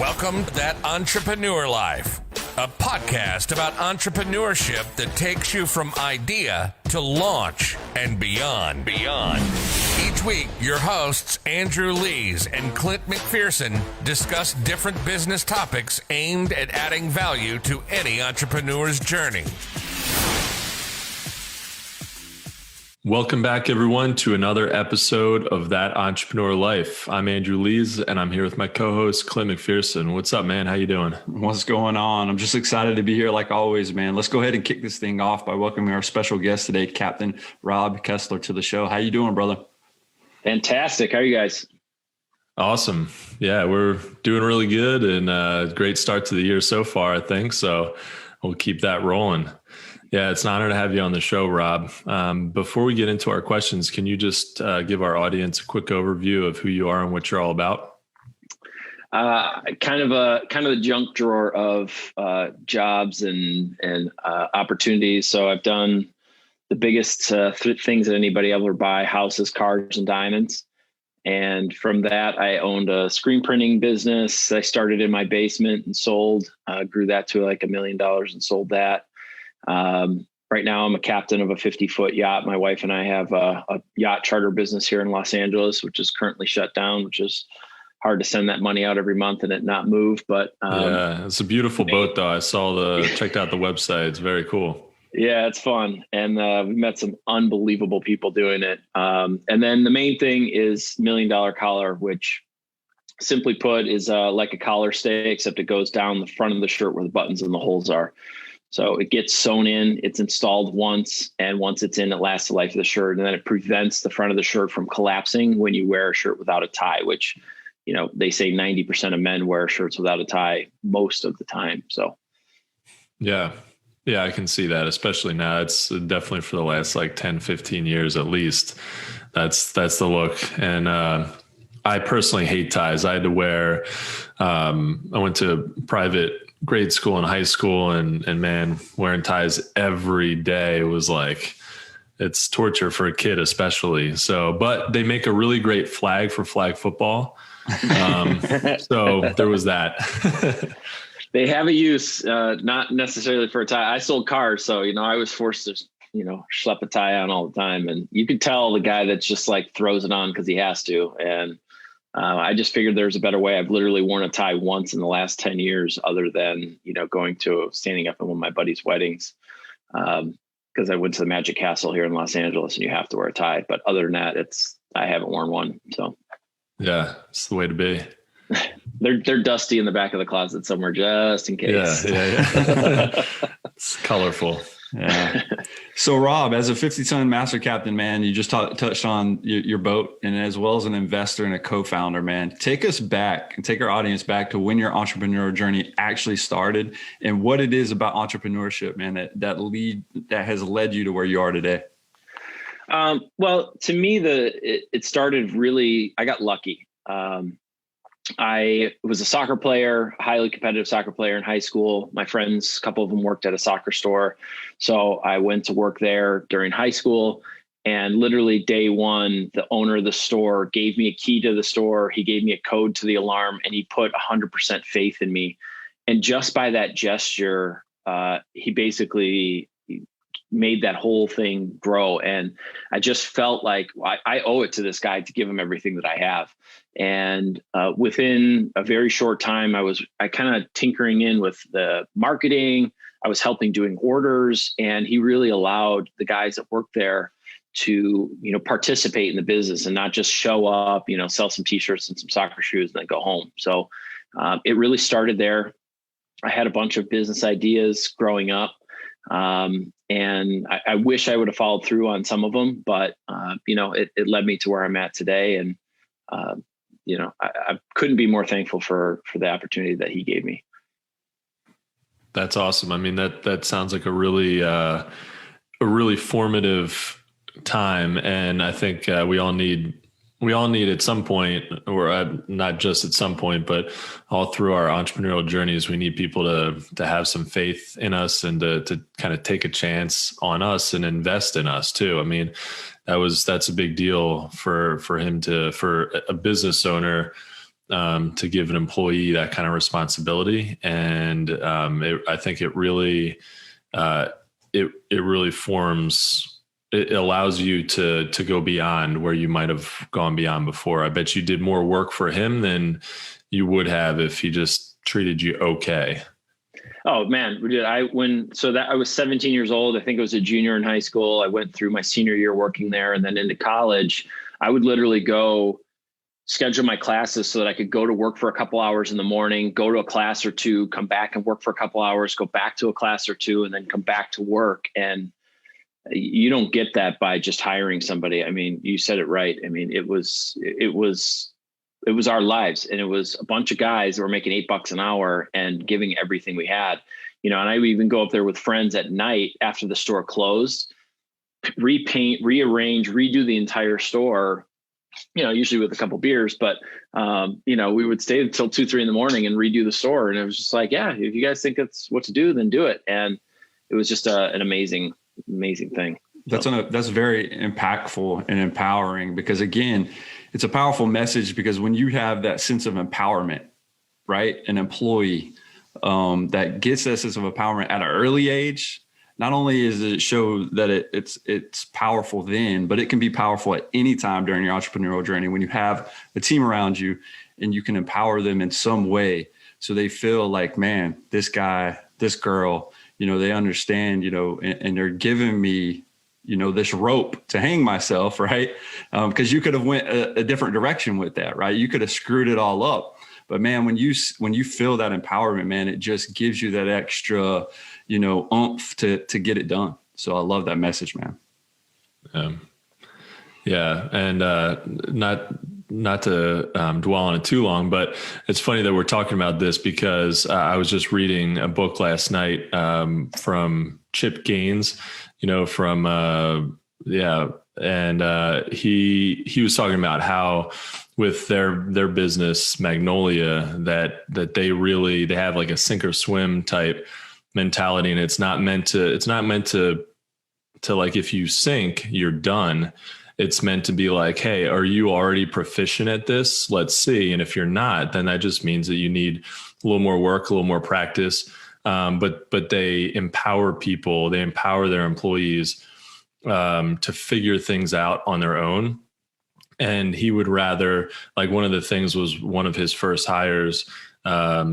Welcome to That Entrepreneur Life, a podcast about entrepreneurship that takes you from idea to launch and beyond. Each week, your hosts, Andrew Lees and Clint McPherson, discuss different business topics aimed at adding value to any entrepreneur's journey. Welcome back, everyone, to another episode of That Entrepreneur Life. I'm Andrew Lees, and I'm here with my co-host, Clint McPherson. What's up, man? How you doing? What's going on? I'm just excited to be here like always, man. Let's go ahead and kick this thing off by welcoming our special guest today, Captain Rob Kessler, to the show. How you doing, brother? Fantastic. How are you guys? Awesome. Yeah, we're doing really good, and great start to the year so far, I think. So we'll keep that rolling. Yeah, it's an honor to have you on the show, Rob. Before we get into our questions, can you just give our audience a quick overview of who you are and what you're all about? Kind of a junk drawer of jobs and opportunities. So I've done the biggest things that anybody ever buy: houses, cars, and diamonds. And from that, I owned a screen printing business. I started in my basement and sold, grew that to like $1 million and sold that. Right now I'm a captain of a 50-foot yacht. My wife and I have a yacht charter business here in Los Angeles, which is currently shut down, which is hard to send that money out every month and it not move. But yeah, it's a beautiful boat though. I checked out the website. It's very cool. Yeah, it's fun. And we met some unbelievable people doing it. And then the main thing is $1 Million Collar, which simply put is like a collar stay, except it goes down the front of the shirt where the buttons and the holes are. So it gets sewn in, it's installed once, and once it's in, it lasts the life of the shirt. And then it prevents the front of the shirt from collapsing when you wear a shirt without a tie, which, you know, they say 90% of men wear shirts without a tie most of the time. So. Yeah, I can see that, especially now. It's definitely for the last like 10, 15 years at least. That's the look. And I personally hate ties. I had to wear, I went to private grade school and high school, and man, wearing ties every day was like, it's torture for a kid, especially. So, but they make a really great flag for flag football. So there was that. They have a use, not necessarily for a tie. I sold cars, so, you know, I was forced to, you know, schlep a tie on all the time. And you could tell the guy that's just like throws it on because he has to. And I just figured there's a better way. I've literally worn a tie once in the last 10 years, other than, you know, standing up at one of my buddy's weddings. Because I went to the Magic Castle here in Los Angeles and you have to wear a tie. But other than that, I haven't worn one. So yeah, it's the way to be. They're dusty in the back of the closet somewhere, just in case. Yeah. It's colorful. Yeah. So Rob, as a 50-ton master captain, man, you just touched on your boat, and as well as an investor and a co-founder, man, take us back and take our audience back to when your entrepreneurial journey actually started and what it is about entrepreneurship, man, that has led you to where you are today. Well, to me, it started really, I got lucky. I was a soccer player, highly competitive soccer player in high school. My friends, a couple of them worked at a soccer store. So I went to work there during high school, and literally day one, the owner of the store gave me a key to the store. He gave me a code to the alarm, and he put 100% faith in me. And just by that gesture, he basically made that whole thing grow. And I just felt like I owe it to this guy to give him everything that I have. And within a very short time, I kind of tinkering in with the marketing. I was helping doing orders, and he really allowed the guys that worked there to, you know, participate in the business and not just show up, you know, sell some t-shirts and some soccer shoes and then go home. So it really started there. I had a bunch of business ideas growing up. And I wish I would have followed through on some of them, but, you know, it led me to where I'm at today. And, you know, I couldn't be more thankful for the opportunity that he gave me. That's awesome. I mean, that sounds like a really formative time. And I think we all need at some point, or not just at some point, but all through our entrepreneurial journeys, we need people to have some faith in us and to kind of take a chance on us and invest in us too. I mean, that's a big deal for a business owner to give an employee that kind of responsibility. And I think it really forms, it allows you to go beyond where you might have gone beyond before. I bet you did more work for him than you would have if he just treated you okay. Oh man, I was 17 years old. I think I was a junior in high school. I went through my senior year working there, and then into college. I would literally go schedule my classes so that I could go to work for a couple hours in the morning, go to a class or two, come back and work for a couple hours, go back to a class or two, and then come back to work. And you don't get that by just hiring somebody. I mean, you said it right. I mean, it was our lives, and it was a bunch of guys that were making $8 an hour and giving everything we had, and I would even go up there with friends at night after the store closed, repaint, rearrange, redo the entire store, usually with a couple beers, but, we would stay until 2-3 in the morning and redo the store. And it was just like, yeah, if you guys think that's what to do, then do it. And it was just an amazing thing. That's very impactful and empowering, because again, it's a powerful message, because when you have that sense of empowerment, right? An employee that gets that sense of empowerment at an early age, not only does it show that it's powerful then, but it can be powerful at any time during your entrepreneurial journey when you have a team around you and you can empower them in some way. So they feel like, man, this guy, this girl, they understand, and they're giving me, this rope to hang myself, right? Because you could have went a different direction with that, right? You could have screwed it all up. But man, when you feel that empowerment, man, it just gives you that extra, oomph to get it done. So I love that message, man. Yeah. And not to dwell on it too long, but it's funny that we're talking about this because I was just reading a book last night from Chip Gaines, and he was talking about how with their business Magnolia that they have like a sink or swim type mentality, and it's not meant to like, if you sink, you're done. It's meant to be like, hey, are you already proficient at this? Let's see. And if you're not, then that just means that you need a little more work, a little more practice. But they empower people, they empower their employees to figure things out on their own. And he would rather, like, one of the things was one of his first hires,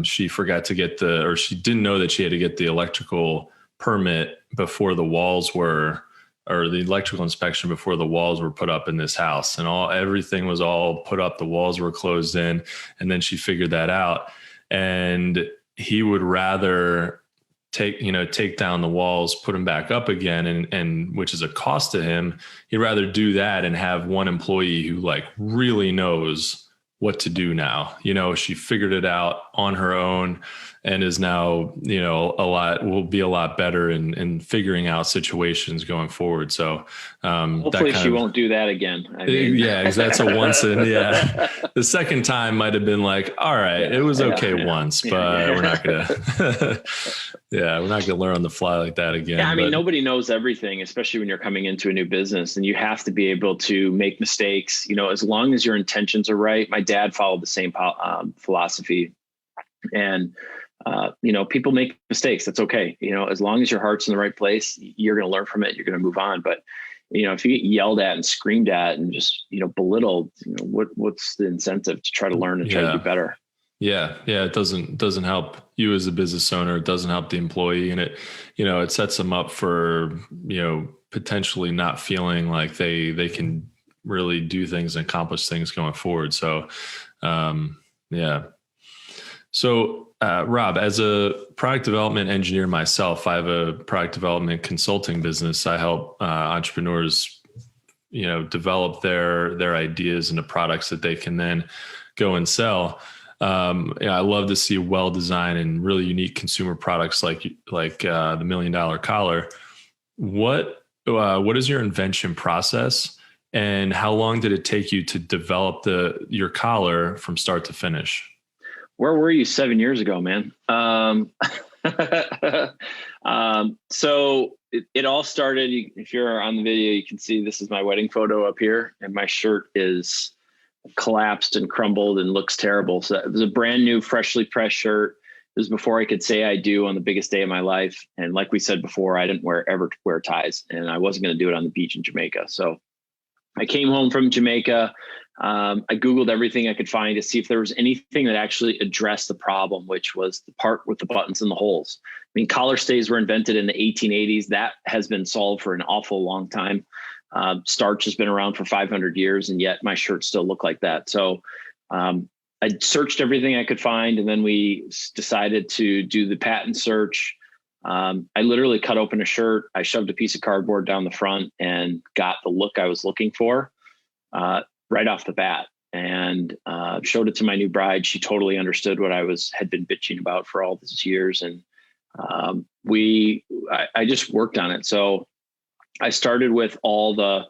she forgot to get she didn't know that she had to get the electrical permit before the walls were, or the electrical inspection before the walls were put up in this house, and everything was all put up. The walls were closed in, and then she figured that out. And he would rather take down the walls, put them back up again, and which is a cost to him. He'd rather do that and have one employee who like really knows what to do now. She figured it out on her own and is now, will be a lot better in figuring out situations going forward. So hopefully she won't do that again. I mean. Yeah, because that's a once in. Yeah, the second time might have been like, all right, it was okay once, but we're not gonna. We're not gonna learn on the fly like that again. Yeah, I mean, nobody knows everything, especially when you're coming into a new business, and you have to be able to make mistakes. As long as your intentions are right. My dad followed the same philosophy, and people make mistakes. That's okay. As long as your heart's in the right place, you're going to learn from it. You're going to move on. But, if you get yelled at and screamed at and just, belittled, what's the incentive to try to learn and try to do better? Yeah. Yeah. It doesn't help you as a business owner. It doesn't help the employee, and it sets them up for, potentially not feeling like they can really do things and accomplish things going forward. So, yeah. So, Rob, as a product development engineer myself, I have a product development consulting business. I help entrepreneurs, develop their ideas into products that they can then go and sell. I love to see well-designed and really unique consumer products like the $1 Million Collar. What is your invention process, and how long did it take you to develop your collar from start to finish? Where were you 7 years ago, man? So it all started, if you're on the video, you can see this is my wedding photo up here, and my shirt is collapsed and crumbled and looks terrible. So it was a brand new, freshly pressed shirt. It was before I could say I do on the biggest day of my life. And like we said before, I didn't ever wear ties, and I wasn't going to do it on the beach in Jamaica. So I came home from Jamaica. I Googled everything I could find to see if there was anything that actually addressed the problem, which was the part with the buttons and the holes. I mean, collar stays were invented in the 1880s. That has been solved for an awful long time. Starch has been around for 500 years, and yet my shirts still look like that. So I searched everything I could find, and then we decided to do the patent search. I literally cut open a shirt. I shoved a piece of cardboard down the front and got the look I was looking for right off the bat, and showed it to my new bride. She totally understood what had been bitching about for all these years. And I just worked on it. So I started with all the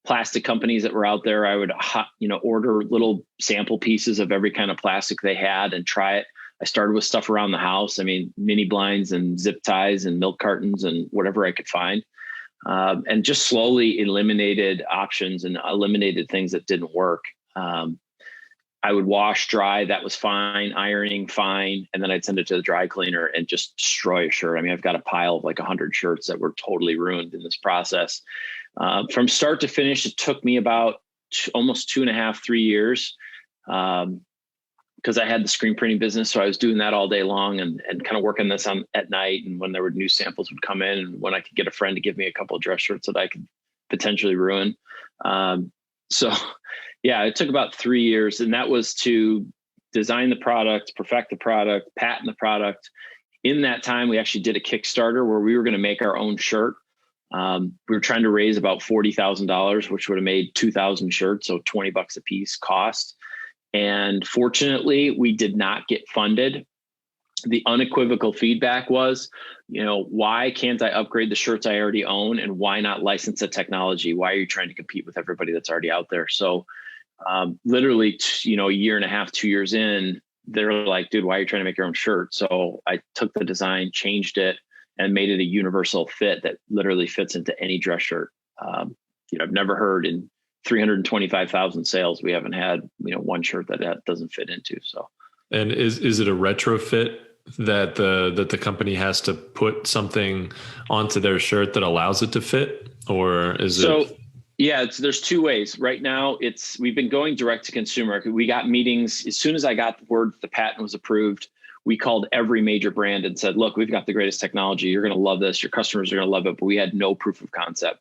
plastic companies that were out there. I would, order little sample pieces of every kind of plastic they had and try it. I started with stuff around the house. I mean, mini blinds and zip ties and milk cartons and whatever I could find. And just slowly eliminated options and eliminated things that didn't work. I would wash, dry, that was fine, ironing, fine. And then I'd send it to the dry cleaner and just destroy a shirt. I mean, I've got a pile of like 100 shirts that were totally ruined in this process. From start to finish, it took me about almost 2.5, 3 years. Because I had the screen printing business. So I was doing that all day long and kind of working this on at night. And when there were new samples would come in, and when I could get a friend to give me a couple of dress shirts that I could potentially ruin. So yeah, it took about 3 years, and that was to design the product, perfect the product, patent the product. In that time, we actually did a Kickstarter where we were going to make our own shirt. We were trying to raise about $40,000, which would have made 2,000 shirts. So $20 a piece cost. And fortunately, we did not get funded. The unequivocal feedback was, why can't I upgrade the shirts I already own? And why not license the technology? Why are you trying to compete with everybody that's already out there? So literally, a year and a half, 2 years in, they're like, dude, why are you trying to make your own shirt? So I took the design, changed it, and made it a universal fit that literally fits into any dress shirt. I've never heard in 325,000 sales, we haven't had, one shirt that doesn't fit into. So, and is it a retrofit that the company has to put something onto their shirt that allows it to fit, or is it? Yeah, there's two ways right now. We've been going direct to consumer. We got meetings as soon as I got the word the patent was approved. We called every major brand and said, look, we've got the greatest technology. You're going to love this. Your customers are going to love it. But we had no proof of concept.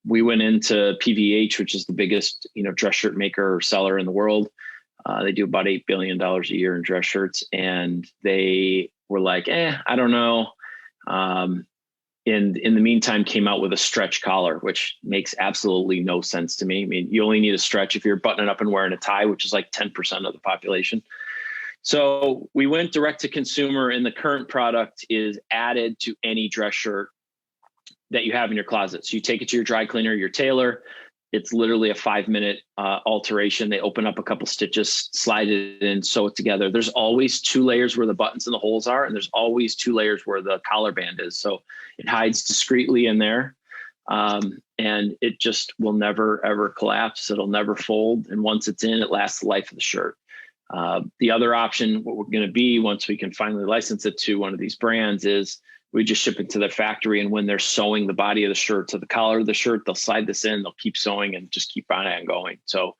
We went into PVH, which is the biggest, dress shirt maker or seller in the world. They do about $8 billion a year in dress shirts. And they were like, I don't know. And in the meantime, came out with a stretch collar, which makes absolutely no sense to me. I mean, you only need a stretch if you're buttoning up and wearing a tie, which is like 10% of the population. So we went direct to consumer, and the current product is added to any dress shirt that you have in your closet. So you take it to your dry cleaner, your tailor. It's literally a 5-minute alteration. They open up a couple stitches, slide it in, sew it together. There's always 2 layers where the buttons and the holes are, and there's always 2 layers where the collar band is. So it hides discreetly in there, and it just will never, ever collapse. It'll never fold. And once it's in, it lasts the life of the shirt. The other option, what we're going to be once we can finally license it to one of these brands, is we just ship it to their factory, and when they're sewing the body of the shirt to the collar of the shirt, they'll slide this in, they'll keep sewing and just keep on and going. So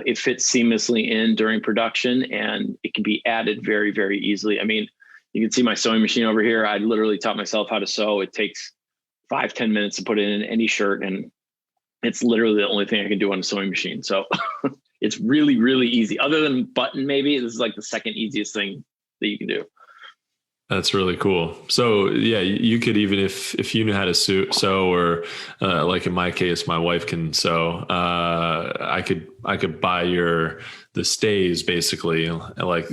it fits seamlessly in during production, and it can be added very, very easily. I mean, you can see my sewing machine over here. I literally taught myself how to sew. It takes 5-10 minutes to put it in any shirt, and it's literally the only thing I can do on a sewing machine. So it's really, really easy. Other than button, maybe this is like the second easiest thing that you can do. That's really cool. So yeah, you could, even if you knew how to sew, or like in my case, my wife can sew. I could buy the stays basically, like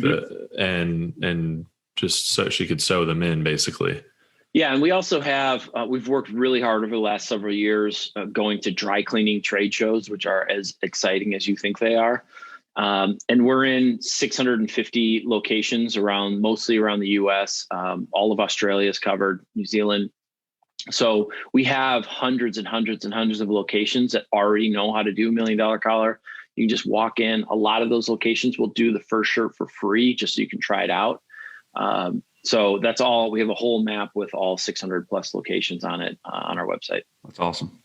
and just so she could sew them in basically. Yeah, and we also have we've worked really hard over the last several years going to dry cleaning trade shows, which are as exciting as you think they are. And we're in 650 locations mostly around the US. All of Australia is covered, New Zealand. So we have hundreds and hundreds and hundreds of locations that already know how to do $1 million collar. You can just walk in. A lot of those locations will do the first shirt for free just so you can try it out. So that's all. We have a whole map with all 600 plus locations on it on our website. That's awesome.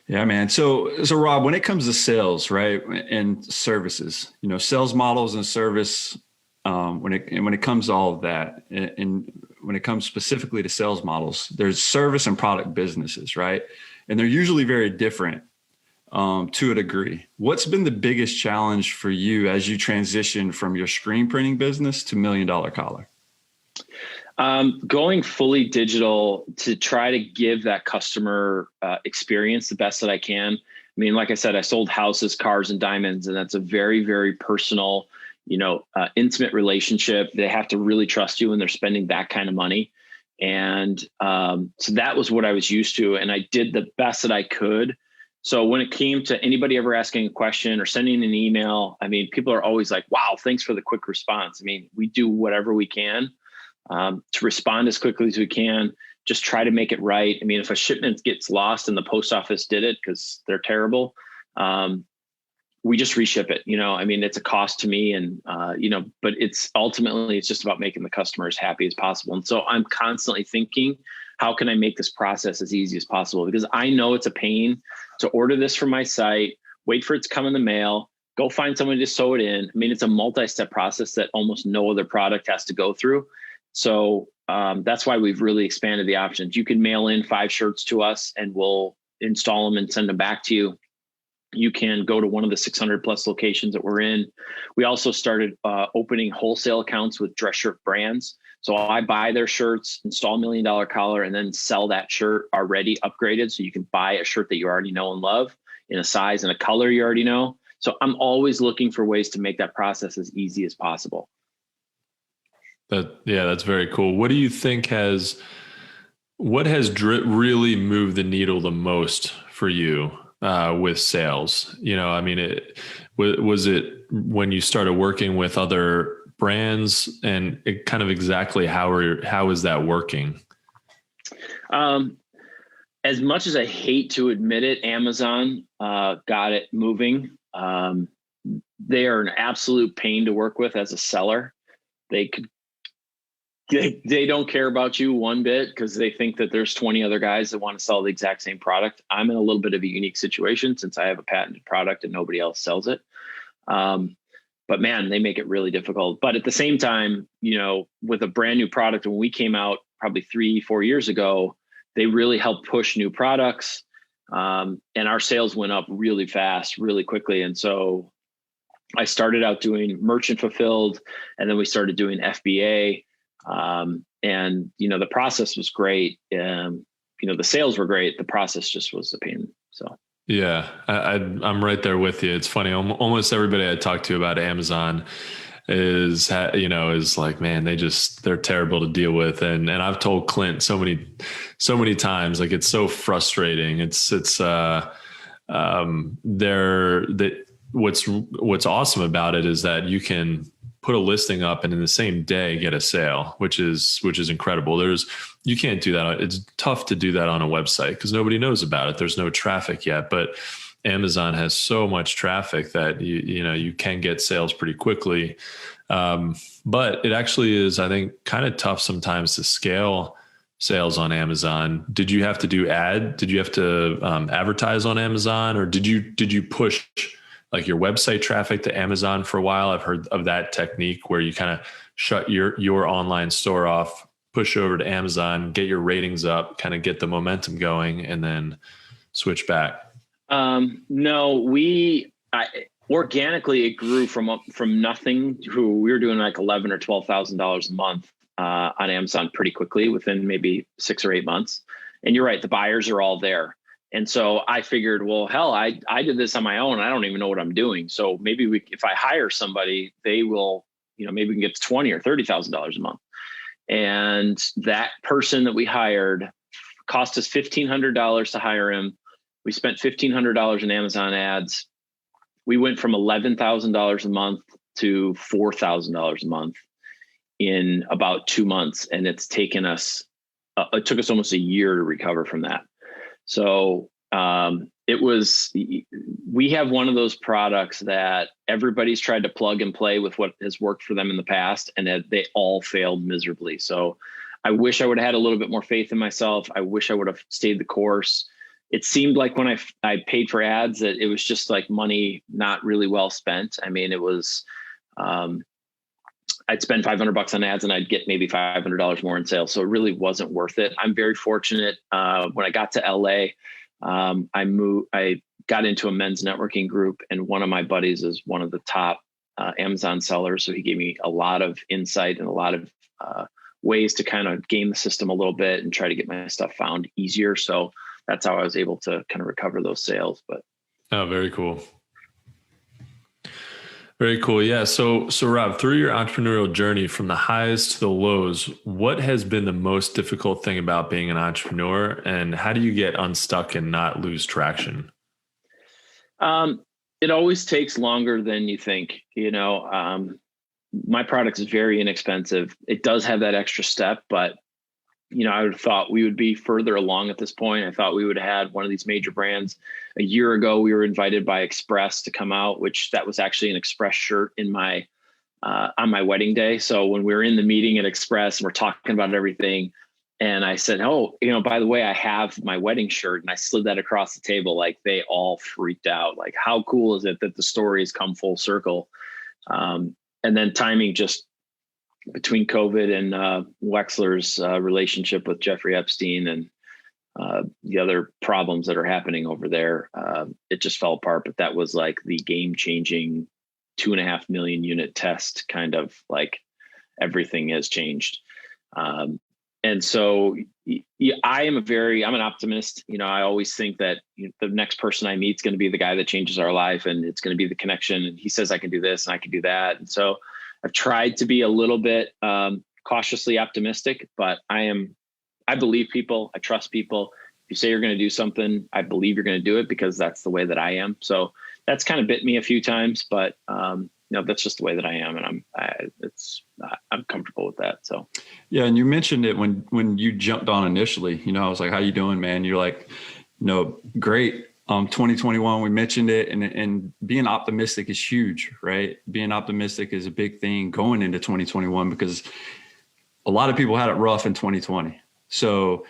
Yeah, man. So Rob, when it comes to sales, right, and services, sales models and service, when it comes to all of that, and when it comes specifically to sales models, there's service and product businesses, right? And they're usually very different to a degree. What's been the biggest challenge for you as you transition from your screen printing business to $1 Million Collar? Going fully digital to try to give that customer experience the best that I can. I mean, like I said, I sold houses, cars, and diamonds, and that's a very, very personal, intimate relationship. They have to really trust you when they're spending that kind of money. And so that was what I was used to. And I did the best that I could. So when it came to anybody ever asking a question or sending an email, I mean, people are always like, wow, thanks for the quick response. I mean, we do whatever we can to respond as quickly as we can, just try to make it right. I mean, if a shipment gets lost and the post office did it because they're terrible, we just reship it. I mean, it's a cost to me and, but it's ultimately, it's just about making the customer as happy as possible. And so I'm constantly thinking, how can I make this process as easy as possible? Because I know it's a pain to order this from my site, wait for it to come in the mail, go find someone to sew it in. I mean, it's a multi-step process that almost no other product has to go through. So that's why we've really expanded the options. You can mail in 5 shirts to us and we'll install them and send them back to you. You can go to one of the 600 plus locations that we're in. We also started opening wholesale accounts with dress shirt brands. So I buy their shirts, install $1 Million Collar, and then sell that shirt already upgraded. So you can buy a shirt that you already know and love in a size and a color you already know. So I'm always looking for ways to make that process as easy as possible. That's very cool. What do you think has really moved the needle the most for you with sales? I mean, was it when you started working with other brands, and it kind of exactly how is that working? As much as I hate to admit it, Amazon got it moving. They are an absolute pain to work with as a seller. They don't care about you one bit because they think that there's 20 other guys that want to sell the exact same product. I'm in a little bit of a unique situation since I have a patented product and nobody else sells it. But man, they make it really difficult. But at the same time, with a brand new product, when we came out probably 3-4 years ago, they really helped push new products. And our sales went up really fast, really quickly. And so I started out doing merchant fulfilled, and then we started doing FBA. And the process was great. The sales were great. The process just was a pain. So, yeah, I'm right there with you. It's funny. Almost everybody I talk to about Amazon is like, man, they're terrible to deal with. And I've told Clint so many times, like, it's so frustrating. What's awesome about it is that you can put a listing up and in the same day get a sale, which is incredible. You can't do that. It's tough to do that on a website because nobody knows about it. There's no traffic yet, but Amazon has so much traffic that you can get sales pretty quickly. But it actually is, I think, kind of tough sometimes to scale sales on Amazon. Did you have to did you have to advertise on Amazon, or did you push like your website traffic to Amazon for a while? I've heard of that technique where you kind of shut your online store off, push over to Amazon, get your ratings up, kind of get the momentum going, and then switch back. No, organically it grew from nothing to, we were doing like $11,000 or $12,000 a month on Amazon pretty quickly within maybe 6 or 8 months. And you're right, the buyers are all there. And so I figured, well, hell, I did this on my own. I don't even know what I'm doing. So maybe if I hire somebody, they will, maybe we can get to $20,000 or $30,000 a month. And that person that we hired cost us $1,500 to hire him. We spent $1,500 in Amazon ads. We went from $11,000 a month to $4,000 a month in about 2 months. And it's taken us, it took us almost a year to recover from that. So We have one of those products that everybody's tried to plug and play with what has worked for them in the past, and that they all failed miserably. So I wish I would have had a little bit more faith in myself. I wish I would have stayed the course. It seemed like when I paid for ads that it was just like money not really well spent. I mean, it was, I'd spend $500 on ads and I'd get maybe $500 more in sales. So it really wasn't worth it. I'm very fortunate. When I got to LA, I got into a men's networking group, and one of my buddies is one of the top Amazon sellers. So he gave me a lot of insight and a lot of ways to kind of game the system a little bit and try to get my stuff found easier. So that's how I was able to kind of recover those sales. But very cool. Very cool. Yeah. So Rob, through your entrepreneurial journey from the highs to the lows, what has been the most difficult thing about being an entrepreneur, and how do you get unstuck and not lose traction? It always takes longer than you think. My product is very inexpensive. It does have that extra step, but I would have thought we would be further along at this point. I thought we would have had one of these major brands. A year ago, we were invited by Express to come out, which that was actually an Express shirt in my on my wedding day. So when we were in the meeting at Express and we're talking about everything, and I said, "Oh, by the way, I have my wedding shirt," and I slid that across the table. Like, they all freaked out. Like, how cool is it that the story has come full circle? And then timing just between COVID and Wexler's relationship with Jeffrey Epstein and the other problems that are happening over there, it just fell apart. But that was like the game-changing 2.5 million unit test, kind of like everything has changed. And so I'm an optimist. I always think that the next person I meet is going to be the guy that changes our life, and it's going to be the connection. And he says, I can do this and I can do that. And so I've tried to be a little bit cautiously optimistic, but I believe people. I trust people. If you say you're going to do something, I believe you're going to do it, because that's the way that I am. So that's kind of bit me a few times, but that's just the way that I am, and I'm comfortable with that. So yeah, and you mentioned it when you jumped on initially. I was like, "How you doing, man?" You're like, "Great." 2021, we mentioned it, and being optimistic is huge, right? Being optimistic is a big thing going into 2021, because a lot of people had it rough in 2020. So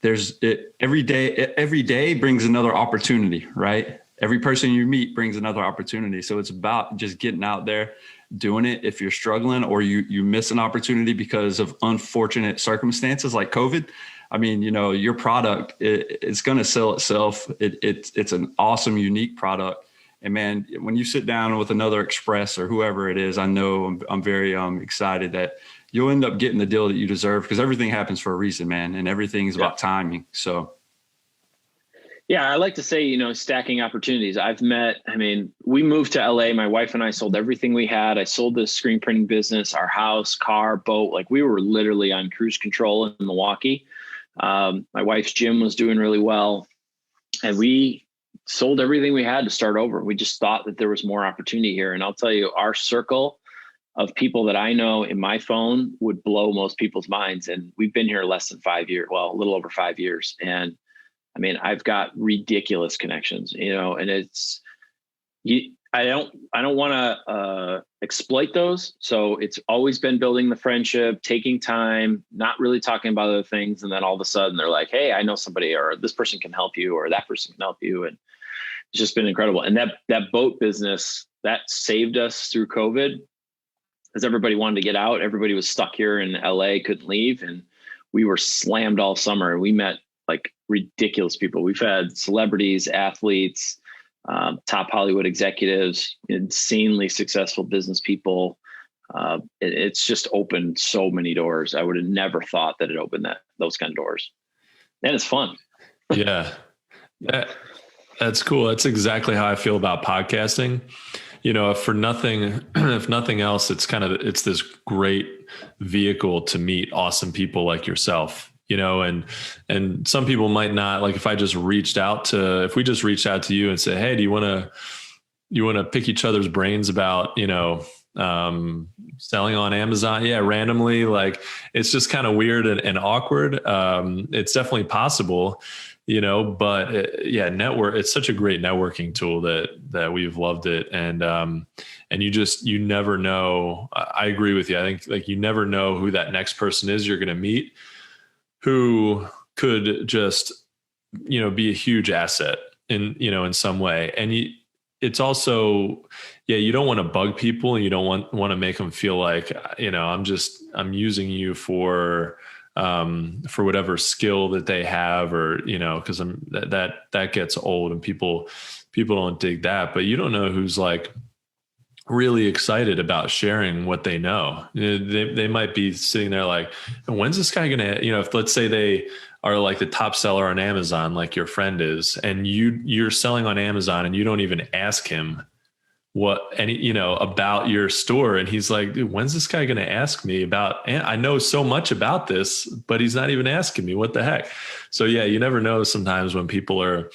every day brings another opportunity, right? Every person you meet brings another opportunity. So it's about just getting out there, doing it. If you're struggling or you miss an opportunity because of unfortunate circumstances like COVID, I mean, your product, it's going to sell itself. It's an awesome, unique product. And man, when you sit down with another Express or whoever it is, I know I'm very excited that you'll end up getting the deal that you deserve, because everything happens for a reason, man. And everything is about timing. So. Yeah, I like to say, stacking opportunities. We moved to LA. My wife and I sold everything we had. I sold the screen printing business, our house, car, boat. Like, we were literally on cruise control in Milwaukee. My wife's gym was doing really well, and we sold everything we had to start over. We just thought that there was more opportunity here. And I'll tell you, our circle of people that I know in my phone would blow most people's minds. And we've been here less than 5 years, well, a little over 5 years. And I've got ridiculous connections, and I don't want to exploit those. So it's always been building the friendship, taking time, not really talking about other things. And then all of a sudden they're like, "Hey, I know somebody," or "This person can help you," or "That person can help you." And it's just been incredible. And that boat business, that saved us through COVID, because everybody wanted to get out. Everybody was stuck here in LA, couldn't leave. And we were slammed all summer. We met like ridiculous people. We've had celebrities, athletes, top Hollywood executives, insanely successful business people. It's just opened so many doors. I would have never thought that it opened those kind of doors. And it's fun. Yeah. That's cool. That's exactly how I feel about podcasting. If nothing else, it's this great vehicle to meet awesome people like yourself. And some people might not, like, if we just reached out to you and say, "Hey, do you want to pick each other's brains about, selling on Amazon?" Yeah. Randomly, like, it's just kind of weird and awkward. It's definitely possible, but it's such a great networking tool that we've loved it. And you never know. I agree with you. I think like you never know who that next person is you're going to meet who could just, be a huge asset in some way. And it's also, you don't want to bug people, and you don't want to make them feel like, I'm using you for whatever skill that they have, or, cause that gets old, and people don't dig that. But you don't know who's like really excited about sharing what they know. They might be sitting there like, when's this guy going to, if let's say they are like the top seller on Amazon, like your friend is, and you're selling on Amazon and you don't even ask him about your store. And he's like, dude, when's this guy going to ask me about, I know so much about this, but he's not even asking me. What the heck? So you never know sometimes when people are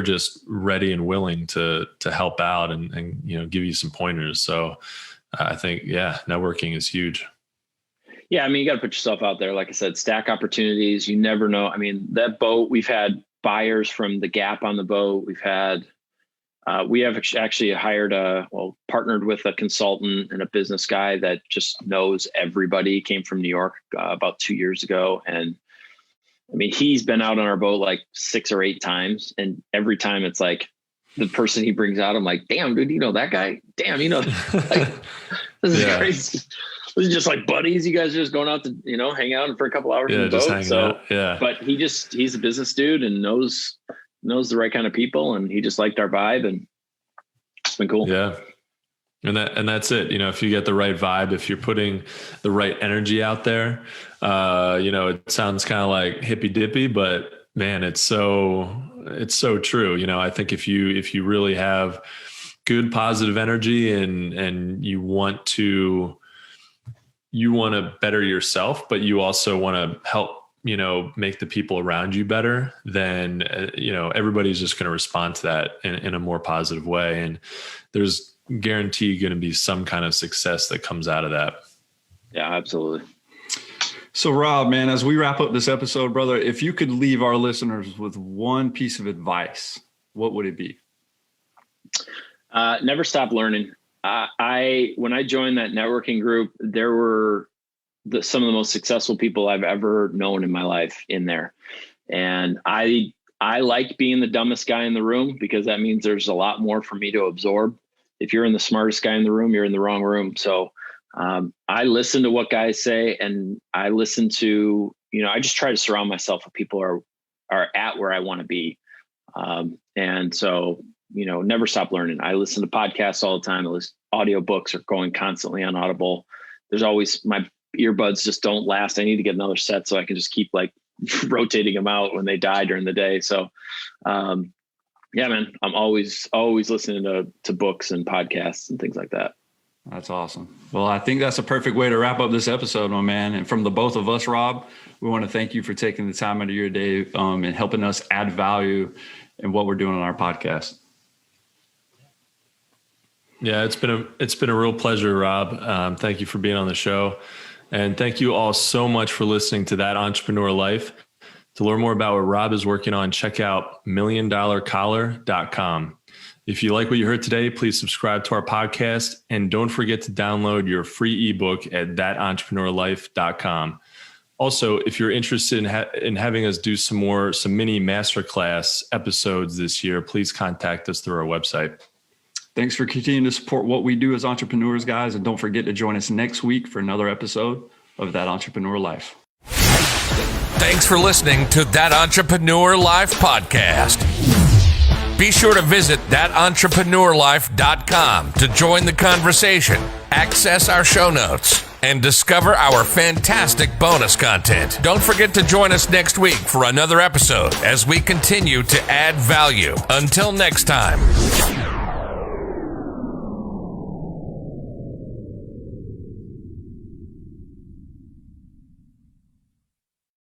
just ready and willing to help out and give you some pointers. So I think, networking is huge. Yeah. I mean, you got to put yourself out there. Like I said, stack opportunities. You never know. I mean, that boat, we've had buyers from the Gap on the boat. We have actually partnered with a consultant and a business guy that just knows everybody. Came from New York about 2 years ago. And I mean, he's been out on our boat like 6 or 8 times. And every time it's like the person he brings out, I'm like, damn, dude, that guy? Damn, like, this is crazy. This is just like buddies. You guys are just going out to, hang out for a couple hours in the boat. So, but he's a business dude and knows the right kind of people. And he just liked our vibe, and it's been cool. Yeah. And that's it. If you get the right vibe, if you're putting the right energy out there, it sounds kind of like hippy dippy, but man, it's so true. I think if you really have good positive energy and you want to better yourself, but you also want to help, make the people around you better, then, everybody's just going to respond to that in a more positive way. And there's guaranteed going to be some kind of success that comes out of that. Yeah, absolutely. So Rob, man, as we wrap up this episode, brother, if you could leave our listeners with one piece of advice, what would it be? Never stop learning. When I joined that networking group, there were some of the most successful people I've ever known in my life in there. And I like being the dumbest guy in the room, because that means there's a lot more for me to absorb. If you're in the smartest guy in the room, you're in the wrong room. So I listen to what guys say, and I listen to, I just try to surround myself with people who are at where I want to be. And so, never stop learning. I listen to podcasts all the time. Audiobooks are going constantly on Audible. There's always, my earbuds just don't last. I need to get another set so I can just keep like rotating them out when they die during the day. So, yeah, man, I'm always listening to books and podcasts and things like that. That's awesome. Well, I think that's a perfect way to wrap up this episode, my man. And from the both of us, Rob, we want to thank you for taking the time out of your day and helping us add value in what we're doing on our podcast. Yeah, it's been a real pleasure, Rob. Thank you for being on the show. And thank you all so much for listening to That Entrepreneur Life. To learn more about what Rob is working on, check out milliondollarcollar.com. If you like what you heard today, please subscribe to our podcast, and don't forget to download your free ebook at thatentrepreneurlife.com. Also, if you're interested in having us do some mini masterclass episodes this year, please contact us through our website. Thanks for continuing to support what we do as entrepreneurs, guys. And don't forget to join us next week for another episode of That Entrepreneur Life. Thanks for listening to That Entrepreneur Life podcast. Be sure to visit thatentrepreneurlife.com to join the conversation, access our show notes, and discover our fantastic bonus content. Don't forget to join us next week for another episode as we continue to add value. Until next time.